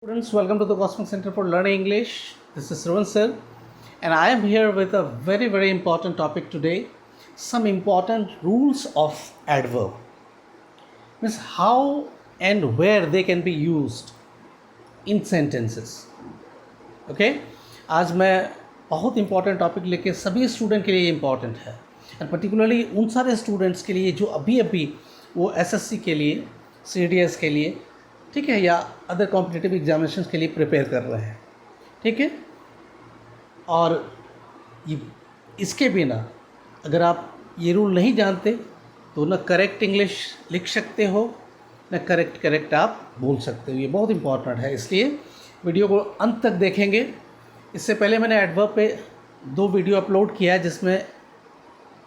Students, welcome to the Cosmic Center for Learning English. This is Sravan sir, and I am here with a very important topic today. Some important rules of adverb. Means how and where they can be used in sentences. Okay? आज मैं बहुत important topic लेके सभी student के लिए important है, and particularly उन सारे स्टूडेंट्स के लिए जो अभी वो एसएससी के लिए, सीडीएस के लिए, ठीक है, या अदर कॉम्पिटिटिव एग्जामिनेशंस के लिए प्रिपेयर कर रहे हैं. ठीक है, और इसके बिना अगर आप ये रूल नहीं जानते तो न करेक्ट इंग्लिश लिख सकते हो, न करेक्ट आप बोल सकते हो. ये बहुत इंपॉर्टेंट है, इसलिए वीडियो को अंत तक देखेंगे. इससे पहले मैंने एडवर्ब पे 2 वीडियो अपलोड किया है जिसमें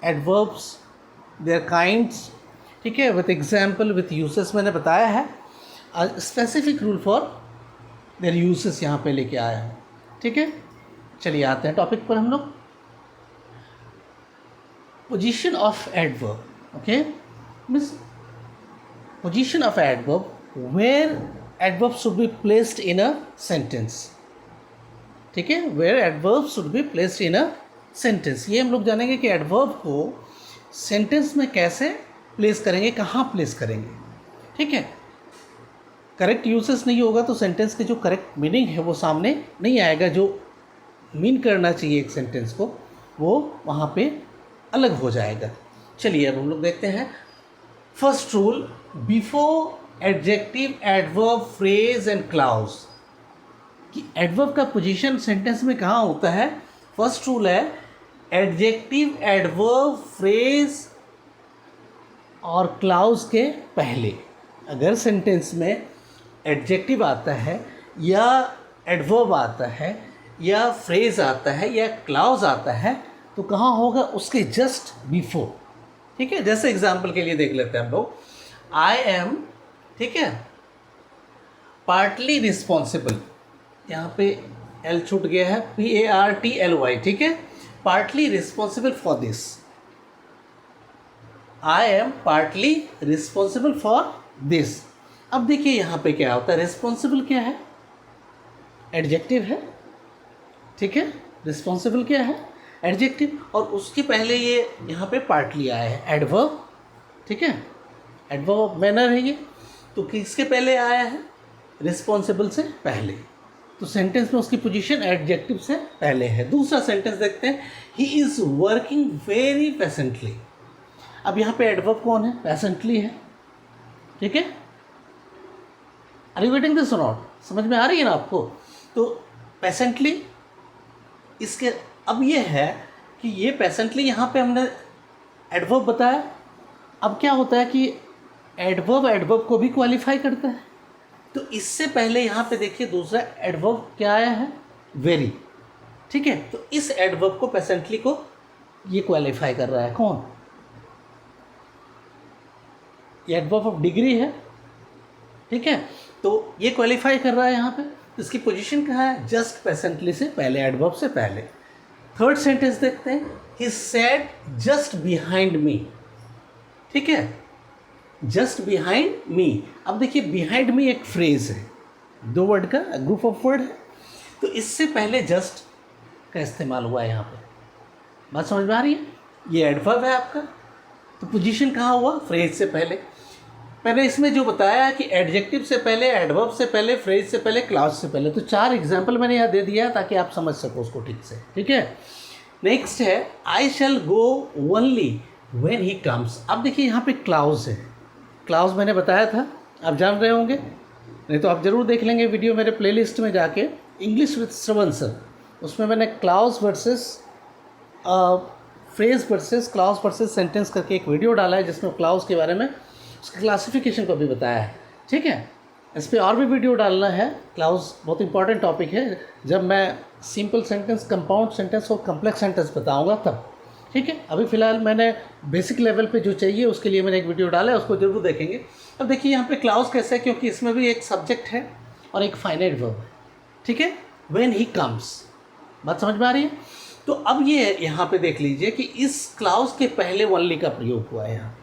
एडवर्ब्स, देयर काइंड्स, ठीक है, विथ एग्जाम्पल, विथ यूसेस मैंने बताया है. Specific rule for their uses यहाँ पे लेके आया हूँ. ठीक है, चलिए आते हैं टॉपिक पर हम लोग. Position of adverb. Okay, means position of adverb where adverb should be placed in a sentence. ठीक है, where adverb should be placed in a sentence. ये हम लोग जानेंगे कि एडवर्ब को सेंटेंस में कैसे प्लेस करेंगे, कहाँ प्लेस करेंगे. ठीक है, करेक्ट यूसेस नहीं होगा तो सेंटेंस के जो करेक्ट मीनिंग है वो सामने नहीं आएगा. जो मीन करना चाहिए एक सेंटेंस को वो वहाँ पे अलग हो जाएगा. चलिए अब हम लोग देखते हैं. First rule, before adjective, adverb, phrase and clause. कि एडवर्ब का पोजीशन सेंटेंस में कहाँ होता है. फर्स्ट रूल है एडजेक्टिव, एडवर्ब, फ्रेज और क्लाउज के पहले. अगर सेंटेंस में एडजेक्टिव आता है या एडवर्ब आता है या फ्रेज आता है या क्लाउज आता है तो कहाँ होगा, उसके जस्ट बिफोर. ठीक है, जैसे एग्जांपल के लिए देख लेते हैं हम लोग. आई एम, ठीक है, पार्टली रिस्पॉन्सिबल. यहाँ पे एल छूट गया है, PARTLY. ठीक है, partly responsible for this. I am partly responsible for this. अब देखिए यहाँ पे क्या होता है, रिस्पॉन्सिबल क्या है, एडजेक्टिव है. ठीक है, रिस्पॉन्सिबल क्या है, एडजेक्टिव, और उसके पहले ये यहाँ पे पार्टली आया है, एडवर्ब. ठीक है, एडवर्ब मैनर है ये, तो किसके पहले आया है, रिस्पॉन्सिबल से पहले. तो सेंटेंस में उसकी पोजीशन एडजेक्टिव से पहले है. दूसरा सेंटेंस देखते हैं, he is working very patiently. अब यहाँ पे एडवर्ब कौन है, पेशेंटली है. ठीक है, आर यू गेटिंग दिस और नॉट, समझ में आ रही है ना आपको. तो पेशेंटली इसके, अब ये है कि ये पेशेंटली यहाँ पे हमने एडवर्ब बताया. अब क्या होता है कि एडवर्ब को भी क्वालिफाई करता है. तो इससे पहले यहाँ पे देखिए दूसरा एडवर्ब क्या आया है, वेरी. ठीक है, तो इस एडवर्ब को, पेशेंटली को, ये क्वालिफाई कर रहा है कौन, ये एडवर्ब ऑफ डिग्री है. ठीक है, तो ये क्वालिफाई कर रहा है यहाँ पे. तो इसकी पोजीशन कहाँ है, जस्ट पेशेंटली से पहले, एडवर्ब से पहले. थर्ड सेंटेंस देखते हैं, he sat just behind me. ठीक है, जस्ट बिहाइंड मी. अब देखिए बिहाइंड मी एक फ्रेज है, 2 वर्ड का ग्रुप ऑफ वर्ड है. तो इससे पहले जस्ट का इस्तेमाल हुआ है यहाँ पे. बात समझ में आ रही है. ये एडवर्ब है आपका, तो पोजीशन कहाँ हुआ, फ्रेज से पहले. मैंने इसमें जो बताया कि एडजेक्टिव से पहले, एडवर्ब से पहले, फ्रेज से पहले, क्लाउज से पहले. तो 4 एग्जाम्पल मैंने यहाँ दे दिया ताकि आप समझ सको उसको ठीक से. ठीक है, नेक्स्ट है, I shall go only when he comes. अब देखिए यहाँ पे क्लाउज है. क्लाउज मैंने बताया था, आप जान रहे होंगे, नहीं तो आप ज़रूर देख लेंगे वीडियो मेरे प्लेलिस्ट में जाके, इंग्लिश विद श्रवण सर. उसमें मैंने clause versus phrase versus clause versus sentence करके एक वीडियो डाला है जिसमें क्लाउज के बारे में, उसके क्लासिफिकेशन को भी बताया है. ठीक है, इस पर और भी वीडियो डालना है. क्लाउज बहुत इंपॉर्टेंट टॉपिक है, जब मैं सिंपल सेंटेंस, कंपाउंड सेंटेंस और कम्प्लेक्स सेंटेंस बताऊंगा तब. ठीक है, अभी फ़िलहाल मैंने बेसिक लेवल पे जो चाहिए उसके लिए मैंने एक वीडियो डाला है, उसको जरूर देखेंगे. अब देखिए यहाँ पे क्लाउज कैसे है, क्योंकि इसमें भी एक सब्जेक्ट है और एक फाइनाइट वर्ब है. ठीक है, व्हेन ही कम्स. बात समझ में आ रही है. तो अब ये यहाँ पे देख लीजिए कि इस क्लाउज के पहले ओनली का प्रयोग हुआ है यहाँ.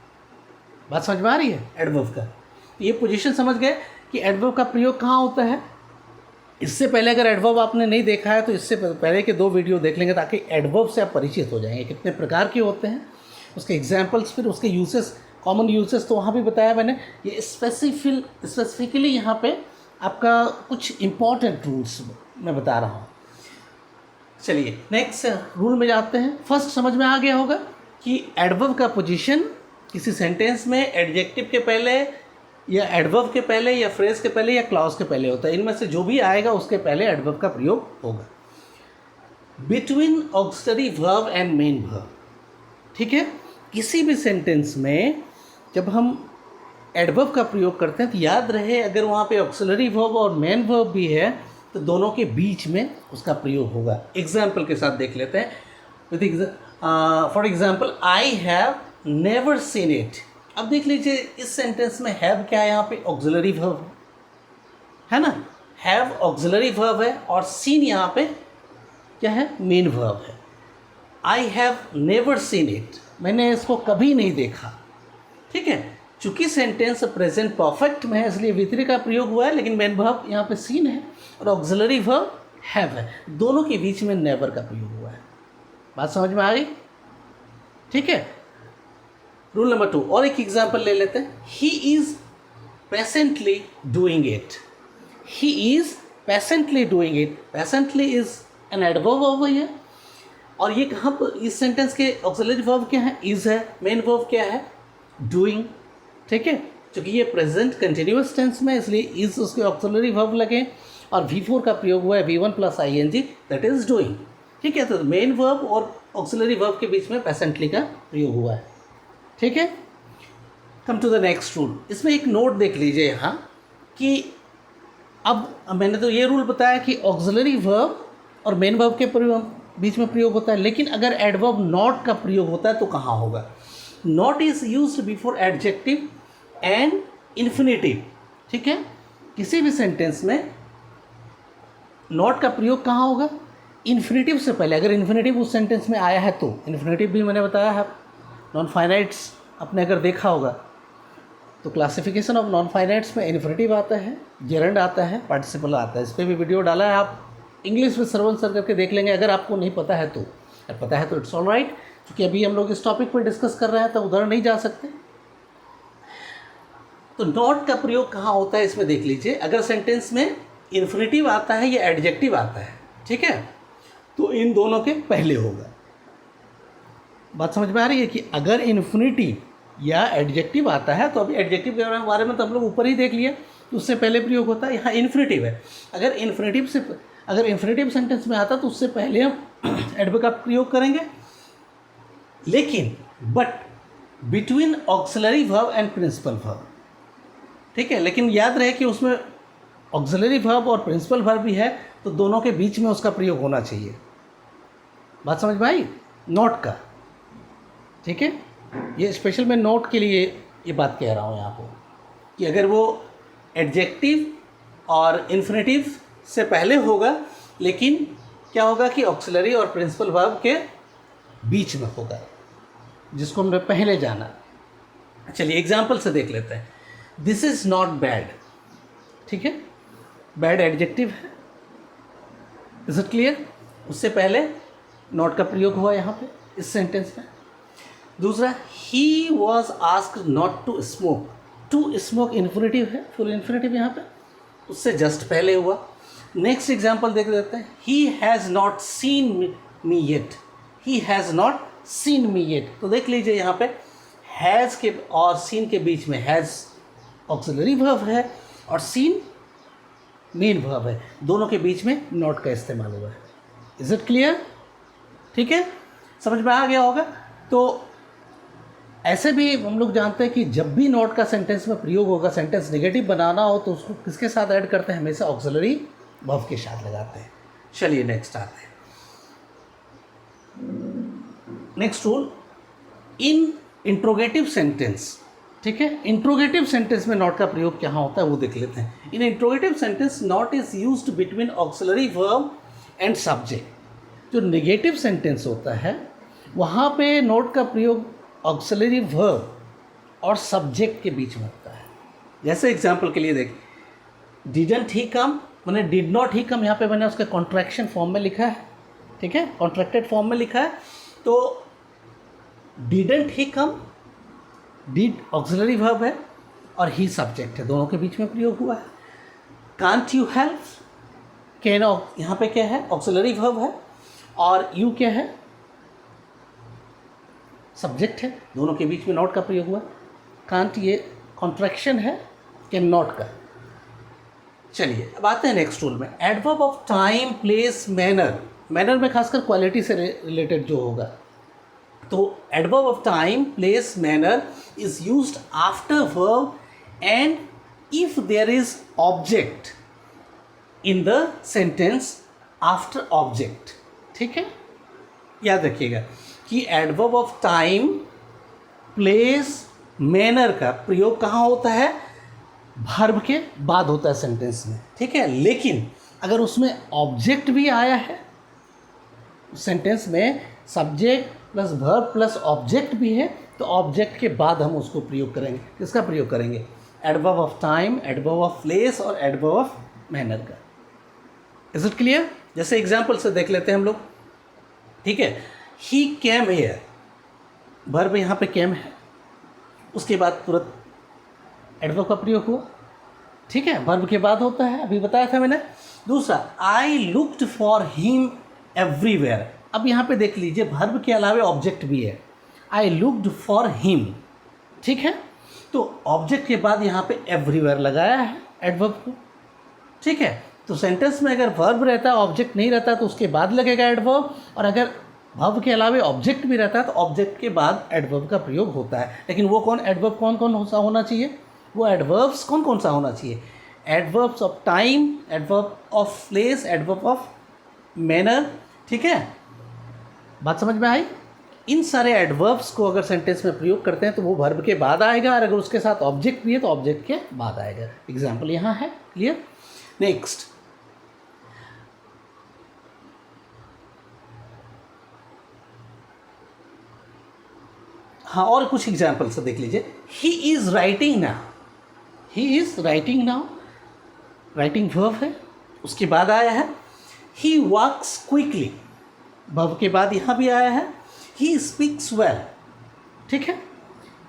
बात समझ में आ रही है एडवर्ब का. ये पोजीशन समझ गए कि एडवर्ब का प्रयोग कहाँ होता है, इससे पहले अगर एडवर्ब आपने नहीं देखा है तो इससे पहले के 2 वीडियो देख लेंगे ताकि एडवर्ब से आप परिचित हो जाएंगे, कितने प्रकार के होते हैं, उसके एग्जाम्पल्स, फिर उसके यूसेस, कॉमन यूसेस तो वहाँ भी बताया मैंने। ये स्पेसिफिकली यहाँ पे आपका कुछ इम्पॉर्टेंट रूल्स मैं बता रहा हूँ। चलिए नेक्स्ट रूल में जाते हैं। फर्स्ट समझ में आ गया होगा कि एडवर्ब का पोजीशन किसी सेंटेंस में एडजेक्टिव के पहले या एडवर्ब के पहले या फ्रेज के पहले या क्लॉज के पहले होता है। इनमें से जो भी आएगा उसके पहले एडवर्ब का प्रयोग होगा। Between auxiliary verb and main verb, ठीक है। किसी भी सेंटेंस में जब हम एडवर्ब का प्रयोग करते हैं तो याद रहे अगर वहाँ पे ऑक्सिलरी वर्ब और मेन वर्ब भी है तो दोनों के बीच में उसका प्रयोग होगा। एग्जाम्पल के साथ देख लेते हैं। For example, I have never seen it. अब देख लीजिए इस सेंटेंस में हैव क्या है, यहाँ पे ऑक्सिलरी वर्ब है ना, हैव ऑक्सिलरी वर्ब है, और सीन यहाँ पे क्या है, मेन वर्ब है। I have never seen it, मैंने इसको कभी नहीं देखा, ठीक है। चूंकि सेंटेंस प्रेजेंट परफेक्ट में है इसलिए V3 का प्रयोग हुआ है, लेकिन मेन वर्ब यहाँ पे सीन है और ऑक्सिलरी वर्ब हैव है, दोनों के बीच में नेवर का प्रयोग हुआ है। बात समझ में आ गई, ठीक है। रूल नंबर 2 और एक एग्जाम्पल ले लेते हैं। He is patiently doing it. He is patiently doing it. Patiently is an adverb verb है, और ये कहाँ पर इस सेंटेंस के ऑक्सिलरी वर्ब क्या है, इज है। मेन वर्ब क्या है, डूइंग, ठीक है। क्योंकि ये प्रेजेंट कंटिन्यूअस टेंस में इसलिए इज उसके ऑक्सिलरी वर्ब लगे, और V4 का प्रयोग हुआ है V1 + ing, that is doing, ठीक है। तो मेन वर्ब और ऑक्सिलरी वर्ब के बीच में पैसेंटली का प्रयोग हुआ है, ठीक है। Come to the next rule. इसमें एक नोट देख लीजिए यहाँ कि अब मैंने तो ये रूल बताया कि ऑक्सिलरी वर्ब और मेन वर्ब के बीच में प्रयोग होता है, लेकिन अगर एडवर्ब नॉट का प्रयोग होता है तो कहाँ होगा। Not is used before adjective and infinitive, ठीक है। किसी भी सेंटेंस में नॉट का प्रयोग कहाँ होगा, इन्फिनेटिव से पहले। अगर इन्फिनेटिव उस सेंटेंस में आया है तो इन्फिनेटिव भी मैंने बताया है। नॉन फाइनाइट्स आपने अगर देखा होगा तो क्लासिफिकेशन ऑफ नॉन फाइनाइट्स में इन्फिनेटिव आता है, जेरंड आता है, पार्टिसिपल आता है। इस पर भी वीडियो डाला है, आप इंग्लिश में सर्वन सर करके देख लेंगे अगर आपको नहीं पता है तो। अगर पता है तो इट्स ऑल राइट, क्योंकि अभी हम लोग इस टॉपिक पर डिस्कस कर रहे हैं तो उधर नहीं जा सकते। तो नॉट का प्रयोग कहाँ होता है इसमें देख लीजिए। अगर सेंटेंस में इन्फिनेटिव आता है या एडजेक्टिव आता है, ठीक है, तो इन दोनों के पहले होगा। बात समझ में आ रही है कि अगर इन्फिनेटिव या एडजेक्टिव आता है तो अभी एडजेक्टिव के बारे में तो हम लोग ऊपर ही देख लिया, तो उससे पहले प्रयोग होता है। यहाँ इन्फिनेटिव है, अगर इन्फिनेटिव सेंटेंस में आता तो उससे पहले हम एडवर्ब का प्रयोग करेंगे। लेकिन but between auxiliary verb and principal verb, ठीक है। लेकिन याद रहे कि उसमें ऑक्सिलरी वर्ब और प्रिंसिपल वर्ब भी है, तो दोनों के बीच में उसका प्रयोग होना चाहिए। बात समझ में आई, नॉट का, ठीक है। ये स्पेशल मैं नोट के लिए ये बात कह रहा हूँ यहाँ पर कि अगर वो एडजेक्टिव और इन्फिनेटिव से पहले होगा, लेकिन क्या होगा कि ऑक्सिलरी और प्रिंसिपल वर्ब के बीच में होगा, जिसको हमने पहले जाना। चलिए एग्जाम्पल से देख लेते हैं। दिस इज़ नॉट बैड, ठीक है। बैड एडजेक्टिव है, इज इट क्लियर। उससे पहले नॉट का प्रयोग हुआ यहाँ पे इस सेंटेंस में। दूसरा, he was asked not to smoke. To smoke infinitive है, फुल इन्फिनेटिव यहाँ पे, उससे जस्ट पहले हुआ। नेक्स्ट एग्जाम्पल देख लेते हैं। He has not seen me yet. He has not seen me yet, तो देख लीजिए यहाँ पे हैज़ के और सीन के बीच में हैज़ ऑक्सिलरी वर्ब है और सीन मेन वर्ब है, दोनों के बीच में नॉट का इस्तेमाल हुआ है। इज इट क्लियर, ठीक है, समझ में आ गया होगा। तो ऐसे भी हम लोग जानते हैं कि जब भी नॉट का सेंटेंस में प्रयोग होगा, सेंटेंस नेगेटिव बनाना हो तो उसको किसके साथ ऐड करते हैं, हमेशा ऑक्सिलरी वर्ब के साथ लगाते हैं। चलिए नेक्स्ट आते हैं। नेक्स्ट रूल, इन इंट्रोगेटिव सेंटेंस, ठीक है। इंट्रोगेटिव सेंटेंस में नॉट का प्रयोग क्या होता है वो देख लेते हैं। In interrogative sentence not is used between auxiliary verb and subject. जो नेगेटिव सेंटेंस होता है वहाँ पे नॉट का प्रयोग ऑक्सिलरी वर्ब और सब्जेक्ट के बीच में होता है। जैसे एग्जाम्पल के लिए देख, डिडंट ही कम, मैंने डिड नॉट ही कम यहाँ पे मैंने उसका कॉन्ट्रैक्शन फॉर्म में लिखा है, ठीक है, कॉन्ट्रैक्टेड फॉर्म में लिखा है। तो didn't he come, did auxiliary verb है और ही सब्जेक्ट है, दोनों के बीच में प्रयोग हुआ है। कांट यू हेल्प, कैन यहाँ पे क्या है, ऑक्सिलरी वर्ब है, और यू क्या है, सब्जेक्ट है, दोनों के बीच में नॉट का प्रयोग हुआ। कांट ये कॉन्ट्रैक्शन है कैन नॉट का। चलिए अब आते हैं नेक्स्ट रूल में, adverb of time, place, manner. Manner में खासकर क्वालिटी से रिलेटेड जो होगा, तो adverb of time, place, manner is used after verb and if there is object in the sentence after object, ठीक है। याद रखिएगा कि adverb of time, place, manner का प्रयोग कहाँ होता है, वर्ब के बाद होता है सेंटेंस में, ठीक है। लेकिन अगर उसमें ऑब्जेक्ट भी आया है, सेंटेंस में subject plus verb plus object भी है, तो ऑब्जेक्ट के बाद हम उसको प्रयोग करेंगे। किसका प्रयोग करेंगे, adverb of time, adverb of place और एडवर्ब ऑफ मैनर का। Is it clear? जैसे एग्जाम्पल से देख लेते हैं हम लोग, ठीक है। ही केम हियर, वर्ब यहाँ पे केम है, उसके बाद तुरंत एडवर्ब का प्रयोग हुआ, ठीक है, वर्ब के बाद होता है, अभी बताया था मैंने। दूसरा, I looked for him everywhere. अब यहाँ पे देख लीजिए वर्ब के अलावा ऑब्जेक्ट भी है, आई लुक्ड फॉर हिम, ठीक है। तो ऑब्जेक्ट के बाद यहाँ पे एवरीवेयर लगाया है एडवर्ब को, ठीक है। तो सेंटेंस में अगर वर्ब रहता है, ऑब्जेक्ट नहीं रहता, तो उसके बाद लगेगा एडवर्ब, और अगर वर्ब के अलावा ऑब्जेक्ट भी रहता है तो ऑब्जेक्ट के बाद एडवर्ब का प्रयोग होता है। लेकिन वो कौन एडवर्ब कौन कौन सा होना चाहिए, वो एडवर्ब्स कौन कौन सा होना चाहिए, adverbs of time, adverb of place, adverb of manner, ठीक है। बात समझ में आई? इन सारे एडवर्ब्स को अगर सेंटेंस में प्रयोग करते हैं तो वो वर्ब के बाद आएगा, और अगर उसके साथ ऑब्जेक्ट भी है तो ऑब्जेक्ट के बाद आएगा। एग्जाम्पल यहाँ है, क्लियर। नेक्स्ट, हाँ और कुछ एग्जाम्पल से देख लीजिए। He is writing now, he is writing now, writing verb है, उसके बाद आया है। ही वॉक्स क्विकली, वर्ब के बाद यहाँ भी आया है। ही स्पीक्स वेल, ठीक है,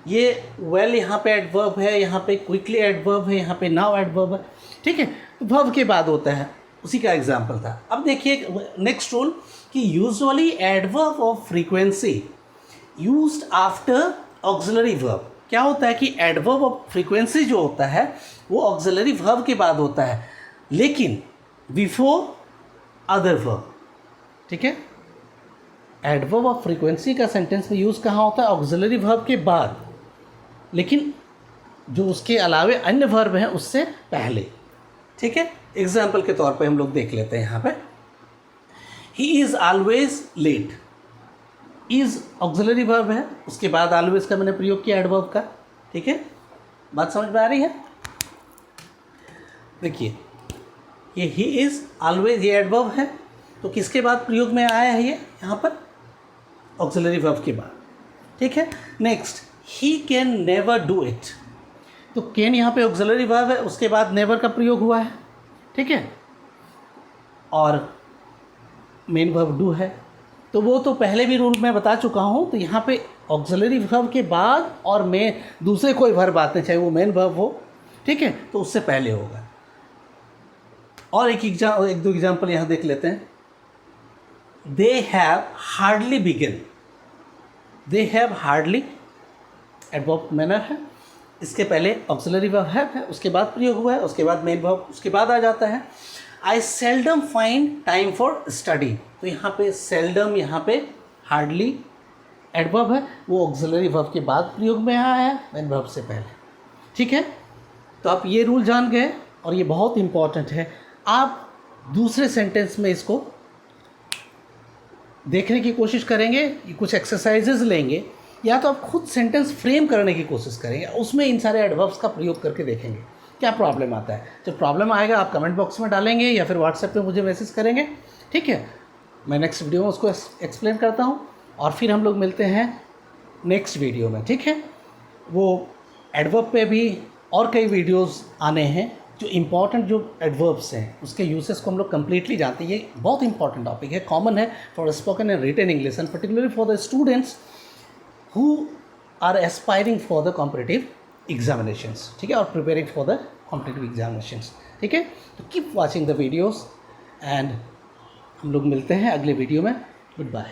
ये वेल यहाँ पे एडवर्ब है, यहाँ पे क्विकली एडवर्ब है, यहाँ पे नाउ एडवर्ब है, ठीक है, वर्ब के बाद होता है, उसी का एग्जाम्पल था। अब देखिए नेक्स्ट रूल कि usually adverb of frequency used after auxiliary verb. क्या होता है कि एडवर्ब ऑफ फ्रीक्वेंसी जो होता है वो ऑक्सिलरी वर्ब के बाद होता है, लेकिन बिफोर अदर वर्ब, ठीक है। एडवर्ब ऑफ फ्रीक्वेंसी का सेंटेंस में यूज़ कहाँ होता है, ऑक्सिलरी वर्ब के बाद, लेकिन जो उसके अलावे अन्य वर्ब हैं उससे पहले, ठीक है। एग्जाम्पल के तौर पे हम लोग देख लेते हैं यहाँ पे, he is always late, is auxiliary verb है, उसके बाद ऑलवेज का मैंने प्रयोग किया एडवर्ब का, ठीक है। बात समझ में आ रही है? देखिए ये ही इज़ ऑलवेज ये एडवर्ब है, तो किसके बाद प्रयोग में आया है ये, यहाँ पर ऑक्सिलरी वर्ब के बाद, ठीक है। Next, he can never do it, तो कैन यहाँ पे ऑक्सिलरी वर्ब है, उसके बाद नेवर का प्रयोग हुआ है, ठीक है, और मेन वर्ब डू है, तो वो तो पहले भी रूल में बता चुका हूँ। तो यहाँ पे ऑक्सिलरी वर्ब के बाद और में दूसरे कोई वर्ब आते हैं, चाहे वो मेन वर्ब हो, ठीक है, तो उससे पहले होगा। और एक दो एग्जाम्पल यहाँ देख लेते हैं। They have hardly begin, they have hardly adverb manner है, इसके पहले ऑक्सिलरी वर्ब है, उसके बाद प्रयोग हुआ है, उसके बाद मेन वर्ब उसके बाद आ जाता है। I seldom find time for study, तो यहाँ पे सेल्डम, यहाँ पे हार्डली एडवर्ब है, वो ऑक्सिलरी वर्ब के बाद प्रयोग में आया है, मेन वर्ब से पहले, ठीक है। तो आप ये रूल जान गए, और ये बहुत इंपॉर्टेंट है। आप दूसरे सेंटेंस में इसको देखने की कोशिश करेंगे, कुछ एक्सरसाइजेज लेंगे, या तो आप खुद सेंटेंस फ्रेम करने की कोशिश करेंगे, उसमें इन सारे एडवर्ब्स का प्रयोग करके देखेंगे क्या प्रॉब्लम आता है। जब प्रॉब्लम आएगा आप कमेंट बॉक्स में डालेंगे या फिर व्हाट्सएप पे मुझे मैसेज करेंगे, ठीक है। मैं नेक्स्ट वीडियो में उसको एक्सप्लेन करता हूँ, और फिर हम लोग मिलते हैं नेक्स्ट वीडियो में, ठीक है। वो एडवर्ब पे भी और कई वीडियोस आने हैं जो इम्पॉर्टेंट जो एडवर्ब्स हैं उसके यूसेस को हम लोग कम्प्लीटली जानते हैं। ये बहुत इंपॉर्टेंट टॉपिक है, कॉमन है for spoken and written English and particularly for the students who are aspiring for the competitive examinations, ठीक है, और preparing for the competitive examinations, ठीक है। तो keep watching the videos and हम लोग मिलते हैं अगले वीडियो में। Good bye.